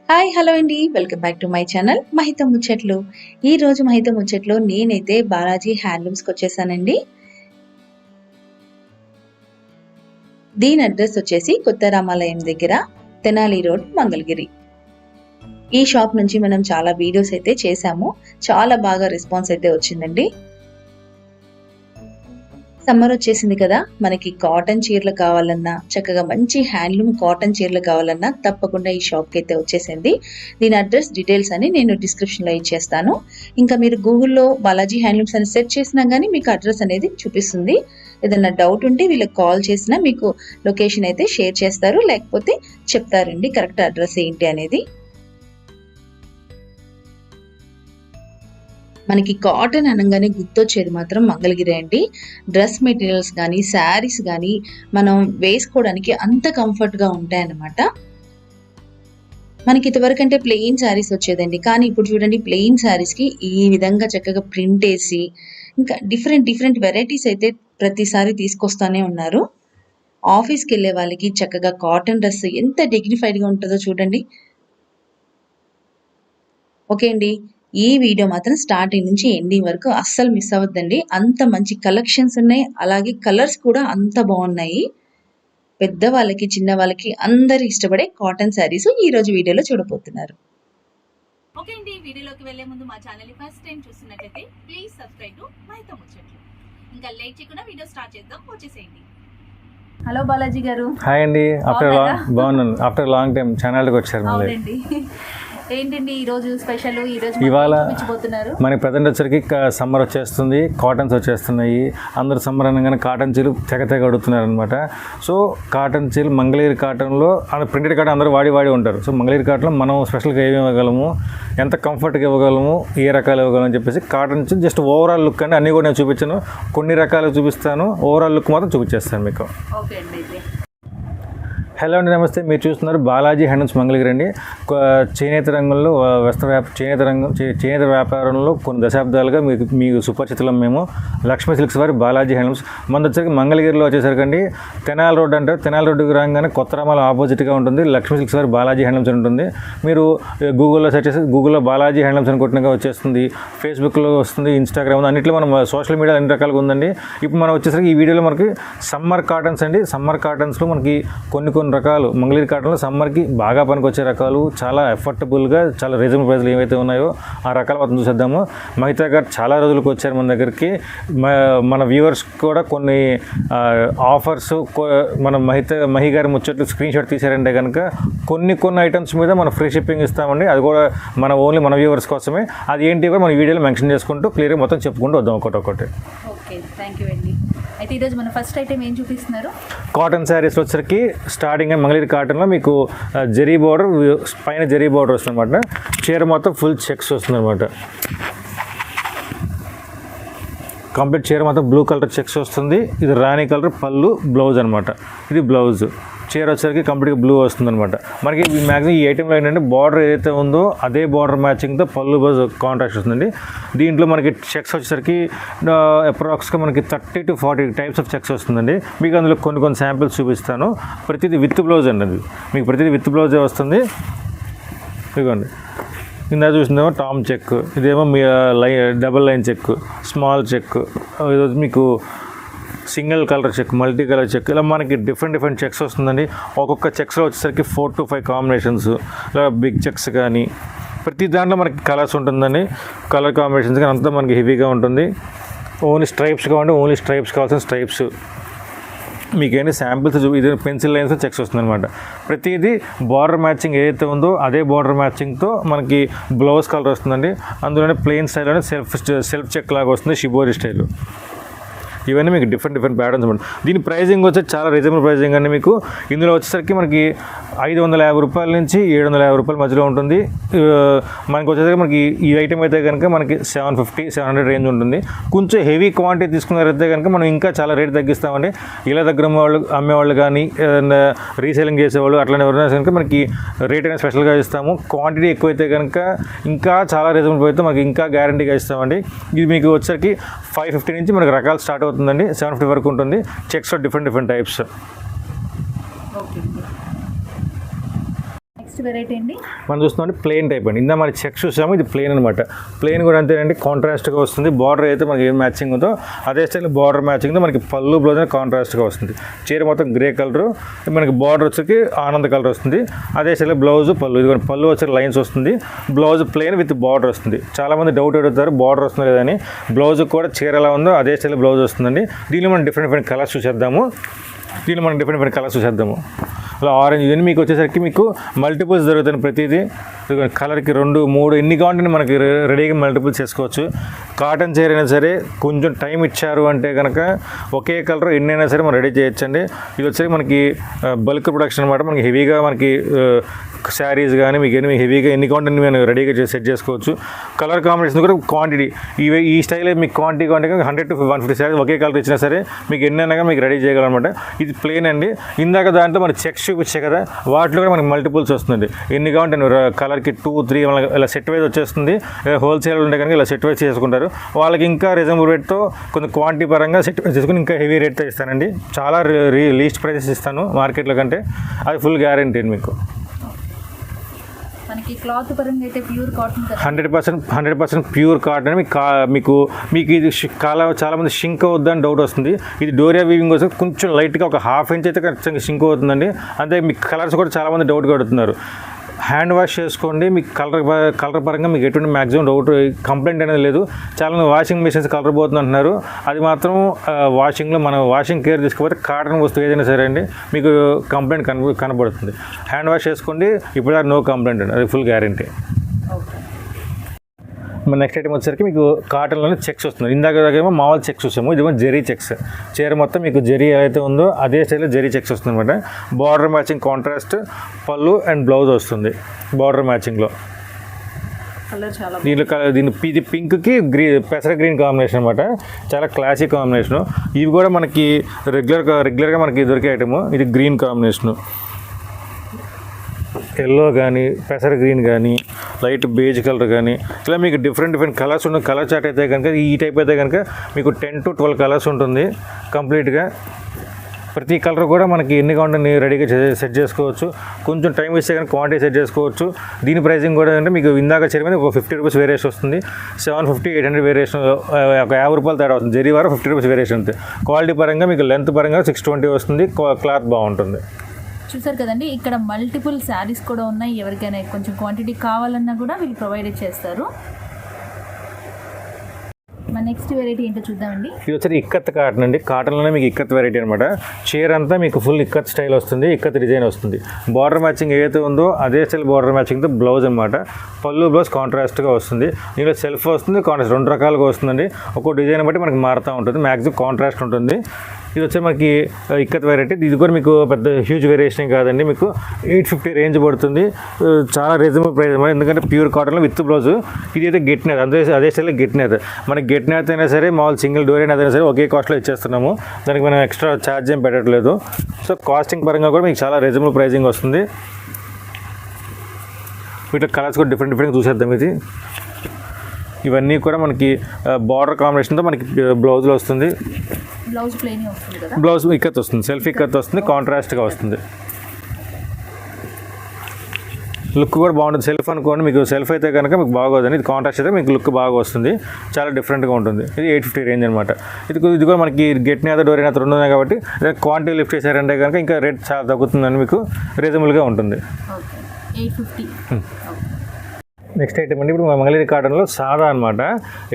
Hi hello అండి, welcome back to my channel Mahitha Muchatlu. ఈ రోజు మహిత ముచ్చట్లో నేనైతే బాలాజీ హ్యాండ్లూమ్స్కి వచ్చేసానండి. దీని అడ్రస్ వచ్చేసి కొత్త రామాలయం దగ్గర, తెనాలి రోడ్, మంగళగిరి. ఈ షాప్ నుంచి మనం చాలా వీడియోస్ అయితే చేసాము, చాలా బాగా రెస్పాన్స్ అయితే వచ్చిందండి. సమ్మర్ వచ్చేసింది కదా, మనకి కాటన్ చీరలు కావాలన్నా, చక్కగా మంచి హ్యాండ్లూమ్ కాటన్ చీరలు కావాలన్నా తప్పకుండా ఈ షాప్కి అయితే వచ్చేసింది. దీని అడ్రస్ డీటెయిల్స్ అని నేను డిస్క్రిప్షన్లో ఇచ్చేస్తాను. ఇంకా మీరు గూగుల్లో బాలాజీ హ్యాండ్లూమ్స్ అని సెర్చ్ చేసినా కానీ మీకు అడ్రస్ అనేది చూపిస్తుంది. ఏదైనా డౌట్ ఉంటే వీళ్ళకి కాల్ చేసినా మీకు లొకేషన్ అయితే షేర్ చేస్తారు, లేకపోతే చెప్తారండి కరెక్ట్ అడ్రస్ ఏంటి అనేది. మనకి కాటన్ అనగానే గుర్తొచ్చేది మాత్రం మంగళగిరి అండి. డ్రెస్ మెటీరియల్స్ కానీ శారీస్ కానీ మనం వేసుకోవడానికి అంత కంఫర్ట్గా ఉంటాయన్నమాట. మనకి ఇంతవరకు అంటే ప్లెయిన్ శారీస్ వచ్చేదండి, కానీ ఇప్పుడు చూడండి ప్లెయిన్ శారీస్కి ఈ విధంగా చక్కగా ప్రింట్ వేసి ఇంకా డిఫరెంట్ వెరైటీస్ అయితే ప్రతిసారి తీసుకొస్తానే ఉన్నారు. ఆఫీస్కి వెళ్ళే వాళ్ళకి చక్కగా కాటన్ డ్రెస్ ఎంత డిగ్నిఫైడ్గా ఉంటుందో చూడండి. ఓకే అండి, ఈ వీడియో మాత్రం స్టార్టింగ్ నుంచి ఎండింగ్ వరకు అస్సలు మిస్ అవ్వద్దండి. అంత మంచి కలెక్షన్స్ ఉన్నాయి, అలాగే కలర్స్ కూడా అంత బాగున్నాయి. పెద్దవాళ్ళకి చిన్న వాళ్ళకి అందరు ఇష్టపడే కాటన్ శారీస్ ఈ రోజు వీడియోలో చూడబోతున్నారు. ఓకే అండి, వీడియోలోకి వెళ్లే ముందు మా ఛానల్ ఫస్ట్ టైం చూస్తున్నట్లయితే ప్లీజ్ సబ్స్క్రైబ్ టు మహిత ముచ్చట్లు. ఇంకా లేట్ చేయకుండా వీడియో స్టార్ట్ చేద్దాం, వచ్చేసేయండి. హలో బాలాజీ గారు. హాయ్ అండి, బాగున్నాను. ఆఫ్టర్ లాంగ్ టైం ఛానల్కి వచ్చారు. అవునండి, ఏంటండి ఈరోజు స్పెషల్? ఇవాళ మనకి ప్రజెంట్ వచ్చరికి సమ్మర్ వచ్చేస్తుంది, కాటన్స్ వచ్చేస్తున్నాయి. అందరు సమ్మర్ అనగానే కాటన్ చీలు తెగ అడుగుతున్నారు అనమాట. సో కాటన్ చీలు మంగళగిరి కాటన్లో ప్రింటెడ్ కాటన్ అందరూ వాడి ఉంటారు. సో మంగళగిరి కాటన్లో మనం స్పెషల్గా ఏమి ఇవ్వగలము, ఎంత కంఫర్ట్గా ఇవ్వగలము, ఏ రకాలు ఇవ్వగలము అని చెప్పేసి కాటన్ చీల్ జస్ట్ ఓవరాల్ లుక్ అండి. అన్నీ కూడా నేను చూపించాను, కొన్ని రకాలు చూపిస్తాను, ఓవరాల్ లుక్ మాత్రం చూపించేస్తాను మీకు. ఓకే అండి. హలో అండి, నమస్తే. మీరు చూస్తున్నారు బాలాజీ హ్యాండ్లూమ్స్ మంగళగిరి అండి. చేనేత రంగంలో చేనేత వ్యాపారంలో కొన్ని దశాబ్దాలుగా మీకు సుపరిచితులం మేము. లక్ష్మీ సిల్క్స్ వారి బాలాజీ హ్యాండ్లూమ్స్ మన వచ్చరికి మంగళగిరిలో వచ్చేసరికండి తెనాలి రోడ్ అంటారు. తెనాలి రోడ్డుకి రాగానే కొత్త రామాలయం ఆపోజిట్గా ఉంటుంది లక్ష్మీ సిల్క్స్ వారి బాలాజీ హ్యాండ్లూమ్స్ ఉంటుంది. మీరు గూగుల్లో సెర్చ్ చేసి గూగుల్లో బాలాజీ హ్యాండ్లూమ్స్ అని కొట్టినగా వచ్చేస్తుంది. ఫేస్బుక్లో వస్తుంది, ఇన్స్టాగ్రామ్, అన్నింటిలో మనం సోషల్ మీడియా అన్ని రకాలుగా ఉందండి. ఇప్పుడు మనం వచ్చేసరికి ఈ వీడియోలో మనకి సమ్మర్ కాటన్స్ అండి. సమ్మర్ కాటన్స్లో మనకి కొన్ని రకాలు మంగళగిరి కాటన్లో సమ్మర్కి బాగా పనికొచ్చే రకాలు, చాలా ఎఫర్టబుల్గా చాలా రీజనబుల్ ప్రైస్లు ఏవైతే ఉన్నాయో ఆ రకాలు మొత్తం చూసేద్దాము. మహితా గారు చాలా రోజులకు వచ్చారు మన దగ్గరికి. మన వ్యూవర్స్ కూడా కొన్ని ఆఫర్స్, మన మహి గారి ముచ్చట్లు స్క్రీన్ షాట్ తీశారంటే కనుక కొన్ని ఐటమ్స్ మీద మనం ఫ్రీ షిప్పింగ్ ఇస్తామండి. అది కూడా ఓన్లీ మన వ్యూవర్స్ కోసమే. అది ఏంటి కూడా మన వీడియోలో మెన్షన్ చేసుకుంటూ క్లియర్గా మొత్తం చెప్పుకుంటూ వద్దాం ఒకటి. ఓకే, థ్యాంక్ యూ అండి. అయితే ఈరోజు మన ఫస్ట్ ఐటమ్ ఏం చూపిస్తున్నారు? కాటన్ శారీస్ వచ్చరికి స్టార్టింగ్ మంగళగిరి కాటన్లో మీకు జరీ బోర్డర్, పైన జరీ బోర్డర్ వస్తుంది అనమాట. చీర మొత్తం ఫుల్ చెక్స్ వస్తుంది అనమాట. కంప్లీట్ చీర మొత్తం బ్లూ కలర్ చెక్స్ వస్తుంది. ఇది రాణి కలర్ పళ్ళు, బ్లౌజ్ అనమాట. ఇది బ్లౌజ్. చీర వచ్చేసరికి కంప్లీట్గా బ్లూ వస్తుంది అనమాట. మనకి మ్యాక్సిమం ఈ ఐటెంలో ఏంటంటే బార్డర్ ఏదైతే ఉందో అదే బార్డర్ మ్యాచింగ్తో పళ్ళు బ్లౌజ్ కాంట్రాక్ట్ వస్తుందండి. దీంట్లో మనకి చెక్స్ వచ్చేసరికి అప్రాక్స్గా మనకి 30 to 40 టైప్స్ ఆఫ్ చెక్స్ వస్తుందండి. మీకు అందులో కొన్ని శాంపిల్స్ చూపిస్తాను. ప్రతిదీ విత్ బ్లౌజ్ అండి. అది మీకు ప్రతిదీ విత్ బ్లౌజే వస్తుంది. ఇదిగోండి, కింద చూసిందేమో టామ్ చెక్, ఇదేమో మీ double line check, small check, ఇది మీకు single colour check, multi colour check, ఇలా మనకి డిఫరెంట్ చెక్స్ వస్తుందండి. ఒక్కొక్క చెక్స్లో వచ్చేసరికి 4 to 5 కాంబినేషన్స్, ఇలా బిగ్ చెక్స్ కానీ ప్రతి దాంట్లో మనకి కలర్స్ ఉంటుందండి. కలర్ కాంబినేషన్స్ కానీ అంతా మనకి హెవీగా ఉంటుంది. ఓన్లీ స్ట్రైప్స్ కావాలంటే ఓన్లీ స్ట్రైప్స్ కావాల్సిన స్ట్రైప్స్. మీకేంటి శాంపిల్స్ ఇది పెన్సిల్ లైన్స్ చెక్స్ వస్తుందన్నమాట. ప్రతిదీ బార్డర్ మ్యాచింగ్ ఏదైతే ఉందో అదే బార్డర్ మ్యాచింగ్తో మనకి బ్లౌజ్ కలర్ వస్తుందండి. అందులోనే ప్లెయిన్ స్టైల్లోనే సెల్ఫ్ చెక్ లాగా వస్తుంది, షిబోరి స్టైల్. ఇవన్నీ మీకు డిఫరెంట్ ప్యాటర్న్స్ ఉంటుంది. దీని ప్రైజింగ్ వచ్చి చాలా రీజనబుల్ ప్రైజింగ్ అండి. మీకు ఇందులో వచ్చేసరికి మనకి 550 రూపాయల నుంచి 750 రూపాయల మధ్యలో ఉంటుంది. మనకి వచ్చేసరికి మనకి ఈ ఐటమ్ అయితే కనుక మనకి 750-700 రేంజ్ ఉంటుంది. కొంచెం హెవీ క్వాంటిటీ తీసుకున్నారైతే కనుక మనం ఇంకా చాలా రేట్ తగ్గిస్తామండి. ఇలా దగ్గర అమ్మేవాళ్ళు కానీ ఏదైనా రీసేలింగ్ చేసేవాళ్ళు అట్లనే ఎవరైనా కనుక మనకి రేట్ అనేది స్పెషల్గా ఇస్తాము. క్వాంటిటీ ఎక్కువైతే కనుక ఇంకా చాలా రీజనబుల్ అయితే మనకి ఇంకా గ్యారంటీగా ఇస్తామండి. ఇది మీకు వచ్చేసరికి 550 నుంచి మనకి రకాలు స్టార్ట్ అవుతుందండి. 750 వరకు ఉంటుంది. Checks different types. Okay, next variety అండి మనం చూస్తున్నాం ప్లెయిన్ టైప్ అండి. ఇందా మరి చెక్స్ చూసాము, ఇది ప్లెయిన్ అనమాట. ప్లెయిన్ కూడా అంతేనండి, కాంట్రాస్ట్గా వస్తుంది. బార్డర్ అయితే మనకి ఏం మ్యాచింగ్ ఉందో అదే స్టైల్ బార్డర్ మ్యాచింగ్తో మనకి పళ్ళు బ్లౌజ్ అనేది కాంట్రాస్ట్గా వస్తుంది. చీర మొత్తం గ్రే కలర్, మనకి బార్డర్ వచ్చి ఆనంద కలర్ వస్తుంది. అదే స్టైల్ బ్లౌజ్ పళ్ళు, ఇది పళ్ళు వచ్చి లైన్స్ వస్తుంది. బ్లౌజ్ ప్లెయిన్ విత్ బార్డర్ వస్తుంది. చాలామంది డౌట్ అడుగుతారు బార్డర్ వస్తుంది లేదని. బ్లౌజ్ కూడా చీర ఎలా ఉందో అదే స్టైల్ బ్లౌజ్ వస్తుందండి. దీనిలో మనం డిఫరెంట్ కలర్స్ చూసేద్దాము. అలా ఆరెంజ్ ఇవన్నీ మీకు వచ్చేసరికి మీకు మల్టిపుల్స్ దొరుకుతాయి. ప్రతిదీ కలర్కి 2, 3 ఎన్ని కావాలంటే మనకి రెడీగా మల్టిపుల్స్ చేసుకోవచ్చు. కాటన్ చీర అయినా సరే కొంచెం టైం ఇచ్చారు అంటే కనుక ఒకే కలర్ ఎన్నైనా సరే మనం రెడీ చేయొచ్చండి. ఇది వచ్చేసి మనకి బల్క్ ప్రొడక్షన్ అనమాట. మనకి హెవీగా మనకి శారీస్ కానీ మీకు హెవీగా ఎన్ని కావాలంటే మేము రెడీగా సెట్ చేసుకోవచ్చు. కలర్ కాంబినేషన్ కూడా క్వాంటిటీ ఈ స్టైల్ మీకు quantity 100 to 150 saris okay colour ఇచ్చినా సరే మీకు ఎన్నైనా మీకు రెడీ చేయగలనమాట. ఇది ప్లెయిన్ అండి. ఇందాక దాంట్లో మనకి చెక్స్ చూపించే కదా, వాటిలో కూడా మనకి మల్టిపుల్స్ వస్తుంది. ఎన్ని కావాలంటే కలర్కి 2, 3 ఇలా సెట్ వైజ్ వచ్చేస్తుంది. హోల్సేల్ ఉంటే కనుక ఇలా సెట్ వైజ్ చేసుకుంటారు. వాళ్ళకి ఇంకా రీజనబుల్ రేట్తో కొంచెం క్వాంటిటీ పరంగా సెట్ వైజ్ చేసుకుని ఇంకా హెవీ రేట్తో ఇస్తానండి. చాలా లీస్ట్ ప్రైసెస్ ఇస్తాను మార్కెట్లో కంటే. అది ఫుల్ గ్యారంటీ మీకు. మనకి క్లాత్ పరంగా అయితే ప్యూర్ కాటన్ 100% ప్యూర్ కాటన్. మీకు ఇది చాలామంది షింక్ అవుద్దని డౌట్ వస్తుంది. ఇది డోరియా వీవింగ్ వస్తే కొంచెం లైట్గా ఒక 1/2 ఇంచ్ అయితే ఖచ్చితంగా షింక్ అవుతుందండి. అంతే మీకు కలర్స్ కూడా చాలామంది డౌట్గా అడుగుతున్నారు. హ్యాండ్ వాష్ చేసుకోండి. మీకు కలర్ పరంగా మీకు ఎటువంటి మ్యాక్సిమం డౌట్ కంప్లైంట్ అనేది లేదు. చాలా వాషింగ్ మిషన్స్ కలర్ పోతుంది అంటున్నారు. అది మాత్రం వాషింగ్లో మనం వాషింగ్ కేర్ తీసుకోకపోతే కాటన్ వస్తువు ఏదైనా సరే అండి మీకు కంప్లైంట్ కనబడుతుంది. హ్యాండ్ వాష్ చేసుకోండి, ఇప్పుడు నో కంప్లైంట్ అండి, అది ఫుల్ గ్యారంటీ. మన నెక్స్ట్ ఐటమ్ వచ్చేసరికి మీకు కాటన్లోనే చెక్స్ వస్తుంది. ఇందాకేమో మామూలు చెక్స్ చూసాము, ఇదేమో జెరీ చెక్స్. చీర మొత్తం మీకు జెరీ ఏదైతే ఉందో అదే స్టైల్లో జెరీ చెక్స్ వస్తుంది అనమాట. బార్డర్ మ్యాచింగ్ కాంట్రాస్ట్ పళ్ళు అండ్ బ్లౌజ్ వస్తుంది బార్డర్ మ్యాచింగ్లో. ఇది పింక్కి పెసర గ్రీన్ కాంబినేషన్ అనమాట. చాలా క్లాసిక్ కాంబినేషను. ఇవి కూడా మనకి రెగ్యులర్గా మనకి దొరికే ఐటము. ఇది గ్రీన్ కాంబినేషను, ఎల్లో కానీ పెసర గ్రీన్ కానీ లైట్ బేజ్ కలర్ కానీ ఇలా మీకు డిఫరెంట్ కలర్స్ ఉన్న కలర్ చార్ట్ అయితే కనుక ఈ టైప్ అయితే కనుక మీకు 10 to 12 కలర్స్ ఉంటుంది కంప్లీట్గా. ప్రతి కలర్ కూడా మనకి ఎన్ని కావాలంటే రెడీగా సెట్ చేసుకోవచ్చు. కొంచెం టైం ఇస్తే కానీ క్వాంటిటీ సెట్ చేసుకోవచ్చు. దీని ప్రైసింగ్ కూడా అంటే మీకు ఇందాక చెప్పిన ఒక 50 రూపీస్ వేరియేషన్ వస్తుంది. 750, 800 వేరియేషన్, ఒక 50 రూపాయలు తేడా వస్తుంది. జరీ వారు 50 రూపీస్ వేరియేషన్ ఉంటుంది. క్వాలిటీ పరంగా మీకు లెంత్ పరంగా 620 వస్తుంది. క్లాత్ బాగుంటుంది. చూసారు కదండి, ఇక్కడ మల్టిపుల్ శారీస్ కూడా ఉన్నాయి. ఎవరికైనా కొంచెం క్వాంటిటీ కావాలన్నా కూడా వీళ్ళు ప్రొవైడ్ చేస్తారు. మన నెక్స్ట్ వెరైటీ ఏంటో చూద్దామండి. ఇది వచ్చి ఇక్కత్ కాటన్ అండి. కాటన్లోనే మీకు ఇక్కత్ వెరైటీ అనమాట. చీర అంతా మీకు ఫుల్ ఇక్కత్ స్టైల్ వస్తుంది, ఇక్కత్ డిజైన్ వస్తుంది. బార్డర్ మ్యాచింగ్ ఏదైతే ఉందో అదే స్టైల్ బార్డర్ మ్యాచింగ్తో బ్లౌజ్ అనమాట. పళ్ళు బ్లౌజ్ కాంట్రాస్ట్గా వస్తుంది. దీనిలో సెల్ఫ్ వస్తుంది, కాంట్రాస్ట్ 2 రకాలుగా వస్తుందండి. ఒక్కో డిజైన్ బట్టి మనకి మారుతూ ఉంటుంది. మ్యాక్సిమం కాంట్రాస్ట్ ఉంటుంది. ఇది వచ్చి మనకి ఇక్కత్ వెరైటీ. ఇది కూడా మీకు పెద్ద హ్యూజ్ వేరియేషన్ కాదండి. మీకు 850 రేంజ్ పడుతుంది. చాలా రీజనబుల్ ప్రైస్ అనమాట. ఎందుకంటే ప్యూర్ కాటన్లో విత్ బ్లౌజ్. ఇది అయితే గెట్ నేత, అదే స్టైల్లో గెట్ నేత. మనకి గెట్ నేత అయినా సరే మామూలు సింగిల్ డోర్ అయినా సరే ఒకే కాస్ట్లో ఇచ్చేస్తున్నాము. దానికి మనం ఎక్స్ట్రా ఛార్జ్ ఏం పెట్టట్లేదు. సో కాస్టింగ్ పరంగా కూడా మీకు చాలా రీజనబుల్ ప్రైజింగ్ వస్తుంది. వీటిలో కలర్స్ కూడా డిఫరెంట్ చూసేద్దాం. ఇవన్నీ కూడా మనకి బార్డర్ కాంబినేషన్తో మనకి బ్లౌజ్లో వస్తుంది. బ్లౌజ్ ఇక్కత్ వస్తుంది, సెల్ఫ్ ఇక్కత్ వస్తుంది, కాంట్రాస్ట్గా వస్తుంది. లుక్ కూడా బాగుంటుంది. సెల్ఫ్ అనుకోండి, మీకు సెల్ఫ్ అయితే కనుక మీకు బాగోదని, ఇది కాంట్రాస్ట్ అయితే మీకు లుక్ బాగా వస్తుంది. చాలా డిఫరెంట్గా ఉంటుంది. ఇది 850 రేంజ్ అనమాట. ఇది కూడా మనకి గెట్ నేత డోర్ నేత 2 ఉన్నాయి కాబట్టి క్వాంటిటీ లిఫ్ట్ చేశారంటే కనుక ఇంకా రేట్ చాలా తగ్గుతుందని మీకు రీజనబుల్గా ఉంటుంది. 850. నెక్స్ట్ ఐటమ్ అండి, ఇప్పుడు మంగళగిరి కాటన్లో సాదా అనమాట.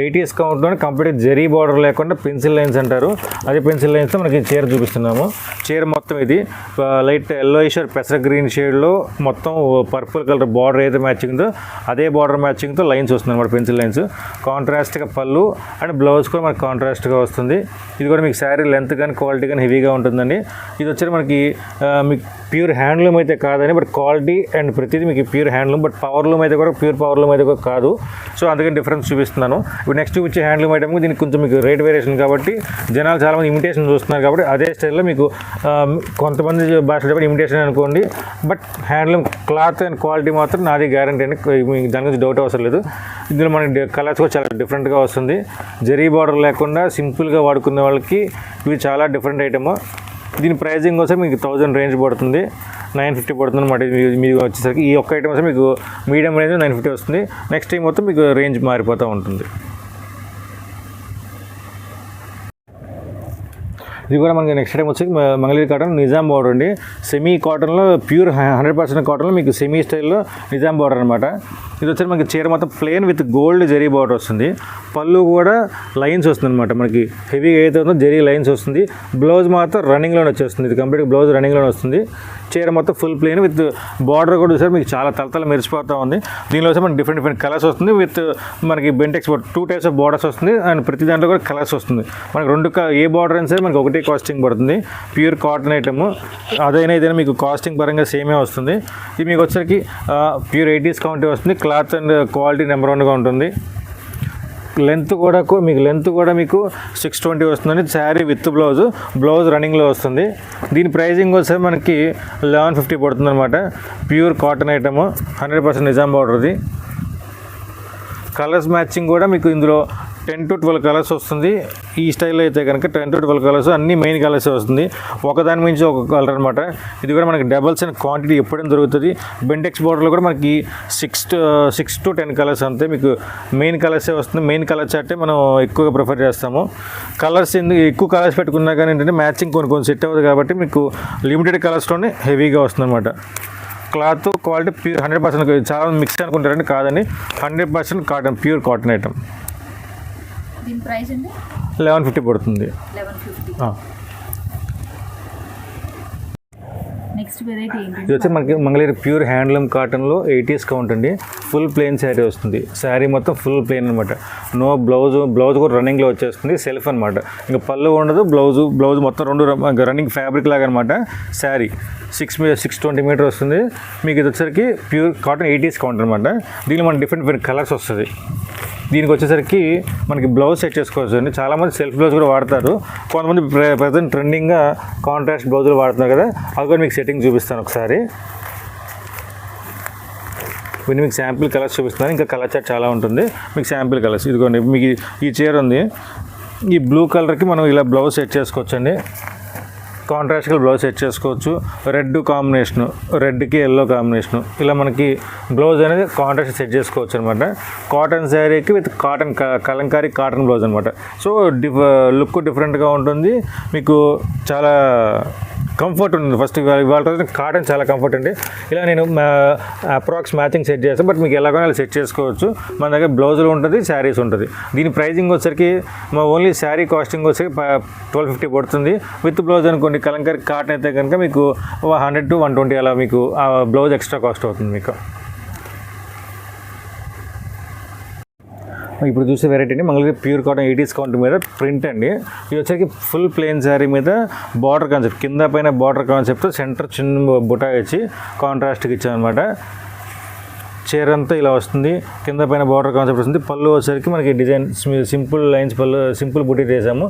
80s కౌంట్లోనే కంప్లీట్ జరీ బార్డర్ లేకుండా పెన్సిల్ లైన్స్ అంటారు. అదే పెన్సిల్ లైన్స్తో మనకి చీర చూపిస్తున్నాము. చీర మొత్తం ఇది లైట్ ఎల్లోయిష్ పెసర గ్రీన్ షేడ్లో మొత్తం పర్పుల్ కలర్ బార్డర్ ఏదైతే మ్యాచింగ్తో అదే బార్డర్ మ్యాచింగ్తో లైన్స్ వస్తుంది అనమాట. పెన్సిల్ లైన్స్ కాంట్రాస్ట్గా పళ్ళు అండ్ బ్లౌజ్ కూడా మనకి కాంట్రాస్ట్గా వస్తుంది. ఇది కూడా మీకు శారీ లెంత్ కానీ క్వాలిటీ కానీ హెవీగా ఉంటుందండి. ఇది వచ్చి మనకి మీకు ప్యూర్ హ్యాండ్లూమ్ అయితే కాదని, బట్ క్వాలిటీ అండ్ ప్రతిదీ మీకు ప్యూర్ హ్యాండ్లూమ్, బట్ పవర్లూమ్ అయితే కూడా ప్యూర్ పవర్లూమ్ అయితే కూడా కాదు. సో అందుకని డిఫరెన్స్ చూపిస్తున్నాను. ఇప్పుడు నెక్స్ట్ చూపించే హ్యాండ్లూమ్ ఐటమ్ దీనికి కొంచెం మీకు రేట్ వేరియేషన్ కాబట్టి జనాలు చాలామంది ఇమిటేషన్ చూస్తున్నారు కాబట్టి అదే స్టైల్లో మీకు కొంతమంది భాషలో చెప్పి ఇమిటేషన్ అనుకోండి, but handloom cloth and quality మాత్రం నాది గ్యారంటీ అండి. మీకు దాని గురించి డౌట్ అవసరం లేదు. ఇందులో మనకి కలర్స్ కూడా చాలా డిఫరెంట్గా వస్తుంది. జరీ బార్డర్ లేకుండా సింపుల్గా వాడుకునే వాళ్ళకి ఇవి చాలా డిఫరెంట్ ఐటమ్. దీని ప్రైజింగ్ కోసం మీకు 1000 రేంజ్ పడుతుంది. 950 పడుతుంది అనమాట. మీకు వచ్చేసరికి ఈ ఒక్క ఐటమ్ వస్తే మీకు మీడియం రేంజ్ 950 వస్తుంది. నెక్స్ట్ టైం మొత్తం మీకు రేంజ్ మారిపోతూ ఉంటుంది. ఇది కూడా మనకి నెక్స్ట్ టైం వచ్చి మంగళగిరి కాటన్ నిజాం బార్డర్ అండి. సెమీ కాటన్లో ప్యూర్ 100% కాటన్లో మీకు సెమీ స్టైల్లో నిజాం బార్డర్ అనమాట. ఇది వచ్చి మనకి చీర మొత్తం plain with gold zari border వస్తుంది. పళ్ళు కూడా లైన్స్ వస్తుంది అనమాట. మనకి హెవీగా ఏదైతే ఉందో జరీ లైన్స్ వస్తుంది. బ్లౌజ్ మాత్రం రన్నింగ్లోనే వచ్చేస్తుంది. ఇది కంప్లీట్ బ్లౌజ్ రన్నింగ్లోనే వస్తుంది. చీర మొత్తం ఫుల్ ప్లెయిన్ విత్ బార్డర్ కూడా చూసారు మీకు చాలా తలతల మెరిసిపోతూ ఉంది. దీనిలో వచ్చి మనకి డిఫరెంట్ కలర్స్ వస్తుంది. విత్ మనకి బెంటెక్స్ 2 టైప్స్ ఆఫ్ బార్డర్స్ వస్తుంది. అండ్ ప్రతి దాంట్లో కూడా కలర్స్ వస్తుంది. మనకి 2 ఏ బార్డర్ అయినా సరే మనకి ఒకటే కాస్టింగ్ పడుతుంది. ప్యూర్ కాటన్ ఐటమ్ అదైనా ఇదైనా మీకు కాస్టింగ్ పరంగా సేమే వస్తుంది. ఇది మీకు వచ్చరికి ప్యూర్ 80s కౌంటీ వస్తుంది. క్లాత్ అండ్ క్వాలిటీ నెంబర్ 1గా ఉంటుంది. లెంత్ కూడా మీకు 620 వస్తుందండి. శారీ విత్ బ్లౌజ్ రన్నింగ్లో వస్తుంది. దీని ప్రైజింగ్ వస్తే మనకి 1150 పడుతుంది అనమాట. ప్యూర్ కాటన్ ఐటమ్ 100% నిజాం బార్డర్ది. కలర్స్ మ్యాచింగ్ కూడా మీకు ఇందులో 10 to 12 కలర్స్ వస్తుంది. ఈ స్టైల్లో అయితే కనుక 10 to 12 కలర్స్ అన్ని మెయిన్ కలర్స్ వస్తుంది. ఒకదాని మించి ఒక కలర్ అనమాట. ఇది కూడా మనకి డబల్స్ అండ్ క్వాంటిటీ ఎప్పుడైనా దొరుకుతుంది. బెంటెక్స్ బోర్డర్లో కూడా మనకి 6 to 10 కలర్స్ అంతే మీకు మెయిన్ కలర్సే వస్తుంది. మెయిన్ కలర్ చార్టే మనం ఎక్కువగా ప్రిఫర్ చేస్తాము. కలర్స్ ఎక్కువ కలర్స్ పెట్టుకున్నా కానీ ఏంటంటే మ్యాచింగ్ కొన్ని సెట్ అవ్వదు కాబట్టి మీకు లిమిటెడ్ కలర్స్లోనే హెవీగా వస్తుంది అనమాట. Cloth quality pure 100%. చాలా మిక్స్ అనుకుంటారండి, కాదండి. 100% కాటన్, ప్యూర్ కాటన్ ఐటమ్. దీని ప్రైస్ అండి 1150 పడుతుంది. 1150. నెక్స్ట్ వెరైటీ ఏంటి? ఇది వచ్చి మనకి మంగళగిరి ప్యూర్ హ్యాండ్లూమ్ కాటన్లో 80s కౌంట్ అండి. ఫుల్ ప్లెయిన్ శారీ వస్తుంది. శారీ మొత్తం ఫుల్ ప్లెయిన్ అనమాట. నో బ్లౌజ్ కూడా రన్నింగ్లో వచ్చేస్తుంది. సెల్ఫ్ అనమాట. ఇంకా పళ్ళు ఉండదు. బ్లౌజ్ మొత్తం 2 రన్నింగ్ ఫ్యాబ్రిక్ లాగా అనమాట. శారీ 620 మీటర్ వస్తుంది. మీకు ఇది వచ్చేసరికి ప్యూర్ కాటన్ 80s కౌంట్ అనమాట. దీనిలో మనకి డిఫరెంట్ కలర్స్ వస్తుంది. దీనికి వచ్చేసరికి మనకి బ్లౌజ్ సెట్ చేసుకోవచ్చు అండి. చాలామంది సెల్ఫ్ బ్లౌజ్ కూడా వాడతారు. కొంతమంది ప్రజెంట్ ట్రెండింగ్గా కాంట్రాస్ట్ బ్లౌజులు వాడుతున్నారు కదా, అది కూడా మీకు సెట్టింగ్ చూపిస్తాను ఒకసారి. ఇవన్నీ మీకు శాంపిల్ కలర్స్ చూపిస్తున్నాను. ఇంకా కలర్ చార్ట్ చాలా ఉంటుంది. మీకు శాంపిల్ కలర్స్ ఇదిగోండి. మీకు ఈ చీర ఉంది. ఈ బ్లూ కలర్కి మనం ఇలా బ్లౌజ్ సెట్ చేసుకోవచ్చు అండి. కాంట్రాస్ట్గా బ్లౌజ్ సెట్ చేసుకోవచ్చు. రెడ్ కాంబినేషను, రెడ్కి ఎల్లో కాంబినేషను, ఇలా మనకి బ్లౌజ్ అనేది కాంట్రాస్ట్ సెట్ చేసుకోవచ్చు అనమాట. కాటన్ శారీకి with cotton Kalamkari cotton blouse అనమాట. సో లుక్ డిఫరెంట్గా ఉంటుంది. మీకు చాలా కంఫర్ట్ ఉంటుంది. ఫస్ట్ ఇవాళ కాటన్ చాలా కంఫర్ట్ అండి. ఇలా నేను అప్రాక్స్ మ్యాచింగ్ సెట్ చేస్తాను. బట్ మీకు ఎలాగో అలా సెట్ చేసుకోవచ్చు. మన దగ్గర బ్లౌజులు ఉంటుంది, శారీస్ ఉంటుంది. దీని ప్రైజింగ్ వచ్చరికి ఓన్లీ శారీ కాస్టింగ్ వచ్చరికి 1250 పడుతుంది. విత్ బ్లౌజ్ అనుకోండి కలంకారీ కాటన్ అయితే కనుక మీకు 100 to 120 అలా మీకు ఆ బ్లౌజ్ ఎక్స్ట్రా కాస్ట్ అవుతుంది మీకు. ఇప్పుడు చూసే వెరైటీ అండి Mangalagiri pure cotton 80s count మీద ప్రింట్ అండి. ఇది వచ్చేసి ఫుల్ ప్లెయిన్ శారీ మీద బార్డర్ కాన్సెప్ట్, కింద పైన బార్డర్ కాన్సెప్ట్, సెంటర్ చిన్న బుటా ఇచ్చి కాంట్రాస్ట్కి ఇచ్చామన్నమాట. చీర అంతా ఇలా వస్తుంది. కింద పైన బార్డర్ కాన్సెప్ట్ వస్తుంది. పళ్ళు వచ్చేసరికి మనకి డిజైన్ సింపుల్ లైన్స్ పళ్ళు, సింపుల్ బుటీ వేసాము.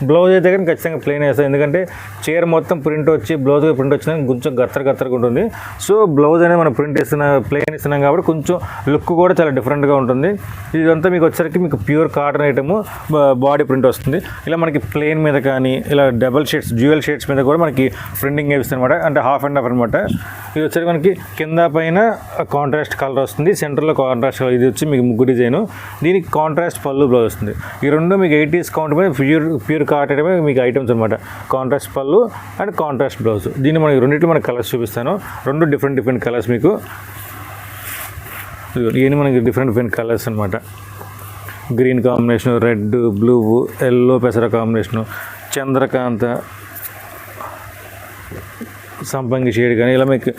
బ్లౌజ్ అయితే కానీ ఖచ్చితంగా ప్లెయిన్ వేస్తాం. ఎందుకంటే చీర మొత్తం ప్రింట్ వచ్చి బ్లౌజ్ ప్రింట్ వచ్చినా కొంచెం గత్తరగా ఉంటుంది. సో బ్లౌజ్ అనేది మనం ప్రింట్ ప్లెయిన్ ఇస్తున్నాం కాబట్టి కొంచెం లుక్ కూడా చాలా డిఫరెంట్గా ఉంటుంది. ఇదంతా మీకు వచ్చేసరికి మీకు pure cotton item, body print వస్తుంది. ఇలా మనకి ప్లెయిన్ మీద కానీ ఇలా డబల్ షేడ్స్, డ్యూయల్ షేడ్స్ మీద కూడా మనకి ప్రింటింగ్ వేస్తుంది అనమాట. అంటే హాఫ్ అండ్ హాఫ్ అనమాట. ఇది వచ్చేసరికి మనకి కింద పైన కాంట్రాస్ట్ కలర్ వస్తుంది. సెంటర్లో కాంట్రాస్ట్, ఇది వచ్చి మీకు ముగ్గు డిజైన్. దీనికి కాంట్రాస్ట్ పళ్ళు బ్లౌజ్ వస్తుంది. ఈ రెండు మీకు 80s కౌంట్ మీద ప్యూర్ కాటన్ మీకు ఐటమ్స్ అనమాట. కాంట్రాస్ట్ పళ్ళు అండ్ కాంట్రాస్ట్ బ్లౌజ్. దీన్ని మనకి రెండింటిలో మనకి కలర్స్ చూపిస్తాను. రెండు డిఫరెంట్ కలర్స్ మీకు. ఇవన్నీ మనకి డిఫరెంట్ కలర్స్ అనమాట. Green combination, red, blue, yellow పెసర కాంబినేషను, చంద్రకాంత, సంపంగి షేడ్ కానీ ఇలా మీకు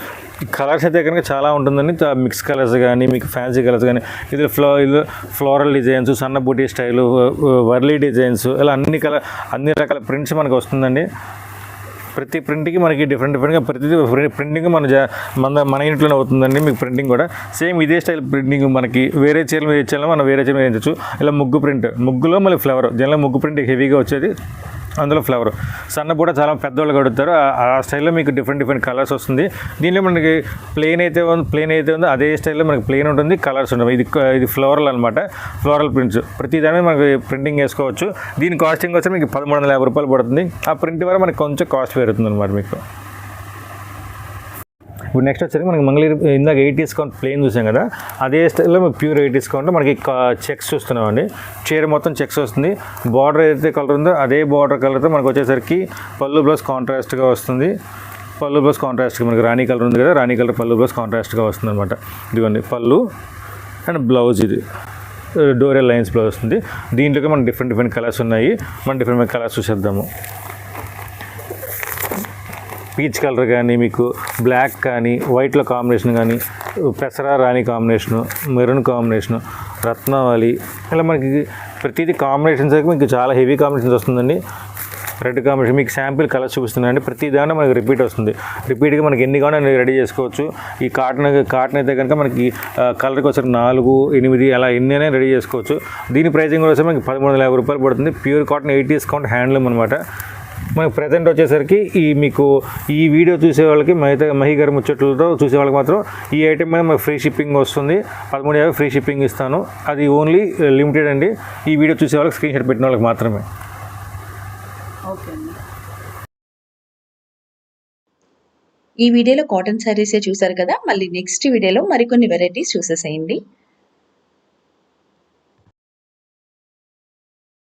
కలర్స్ అయితే కనుక చాలా ఉంటుందండి. మిక్స్ కలర్స్ కానీ మీకు ఫ్యాన్సీ కలర్స్ కానీ ఇది ఫ్లోరల్ డిజైన్స్, సన్న బూటీ స్టైలు, వర్లీ డిజైన్స్, ఇలా అన్ని రకాల ప్రింట్స్ మనకు వస్తుందండి. ప్రతి ప్రింట్కి మనకి డిఫరెంట్గా ప్రతి ప్రింటింగ్ మన ఇంట్లోనే అవుతుందండి. మీకు ప్రింటింగ్ కూడా సేమ్ ఇదే స్టైల్ ప్రింటింగ్ మనకి వేరే చీరలు మీద ఇచ్చేలా మనం వేరే చీరలు వేయించవచ్చు. ఇలా ముగ్గు ప్రింట్, ముగ్గులో మళ్ళీ ఫ్లవర్, జనరల్గా ముగ్గు ప్రింట్ హెవీగా వచ్చేది, అందులో ఫ్లవర్. సన్న కూడా చాలా పెద్దవాళ్ళు కడుగుతారు. ఆ స్టైల్లో మీకు డిఫరెంట్ కలర్స్ వస్తుంది. దీనిలో మనకి ప్లెయిన్ అయితే ఉందో అదే స్టైల్లో మనకి ప్లెయిన్ ఉంటుంది, కలర్స్ ఉండవు. ఇది ఫ్లోరల్ అనమాట. ఫ్లోరల్ ప్రింట్స్ ప్రతి దాని మీద మనకి ప్రింటింగ్ వేసుకోవచ్చు. దీని కాస్టింగ్ వచ్చి మీకు 1350 రూపాయలు పడుతుంది. ఆ ప్రింట్ వల్ల మనకి కొంచెం కాస్ట్ పెరుగుతుంది అనమాట మీకు. ఇప్పుడు నెక్స్ట్ వచ్చేసరికి మనకి మంగళగిరి ఇందాక 8 డిస్కౌంట్ ప్లేన్ చూసాం కదా, అదే స్టైల్లో ప్యూర్ 8 డిస్కౌంట్ మనకి చెక్స్ చూస్తున్నామండి. చీర మొత్తం చెక్స్ వస్తుంది. బార్డర్ ఏదైతే కలర్ ఉందో అదే బార్డర్ కలర్తో మనకు వచ్చేసరికి పళ్ళు బ్లౌజ్ కాంట్రాస్ట్గా వస్తుంది. పళ్ళు బ్లౌజ్ కాంట్రాస్ట్గా మనకి రాణి కలర్ ఉంది కదా, రాణి కలర్ పళ్ళు బ్లౌజ్ కాంట్రాస్ట్గా వస్తుంది అనమాట. ఇదిగోండి పళ్ళు అండ్ బ్లౌజ్, ఇది డోరియల్ లైన్స్ బ్లౌజ్ వస్తుంది. దీంట్లోకి మనకి డిఫరెంట్ కలర్స్ ఉన్నాయి. మనం డిఫరెంట్ కలర్స్ చూసేద్దాము. పీచ్ కలర్ కానీ, మీకు బ్లాక్ కానీ, వైట్లో కాంబినేషన్ కానీ, పెసరా రాణి కాంబినేషను, మెరూన్ కాంబినేషను, రత్నావళి, ఇలా మనకి ప్రతిదీ కాంబినేషన్స్ అయితే మీకు చాలా హెవీ కాంబినేషన్స్ వస్తుందండి. రెడ్ కాంబినేషన్ మీకు శాంపిల్ కలర్స్ చూపిస్తున్నాయండి. ప్రతి దాంట్లో మనకి రిపీట్ వస్తుంది. రిపీట్గా మనకి ఎన్ని కావాలో రెడీ చేసుకోవచ్చు. ఈ కాటన్ అయితే కనుక మనకి కలర్కి వచ్చి 4, 8 అలా ఎన్ని అయినా రెడీ చేసుకోవచ్చు. దీని ప్రైసింగ్ కూడా వచ్చి మనకి 1350 రూపాయలు పడుతుంది. ప్యూర్ కాటన్ 80 డిస్కౌంట్ హ్యాండ్లూమ్ అనమాట. మనకి ప్రజెంట్ వచ్చేసరికి మీకు ఈ వీడియో చూసే వాళ్ళకి మహి గారి ముచ్చట్లతో చూసే వాళ్ళకి మాత్రం ఈ ఐటెం మీద మనకు ఫ్రీ షిప్పింగ్ వస్తుంది. 1350 ఫ్రీ షిప్పింగ్ ఇస్తాను. అది ఓన్లీ లిమిటెడ్ అండి. ఈ వీడియో చూసే వాళ్ళకి స్క్రీన్ షాట్ పెట్టిన వాళ్ళకి మాత్రమే. ఓకే అండి. ఈ వీడియోలో కాటన్ శారీసే చూసారు కదా, మళ్ళీ నెక్స్ట్ వీడియోలో మరికొన్ని వెరైటీస్ చూసేసేయండి.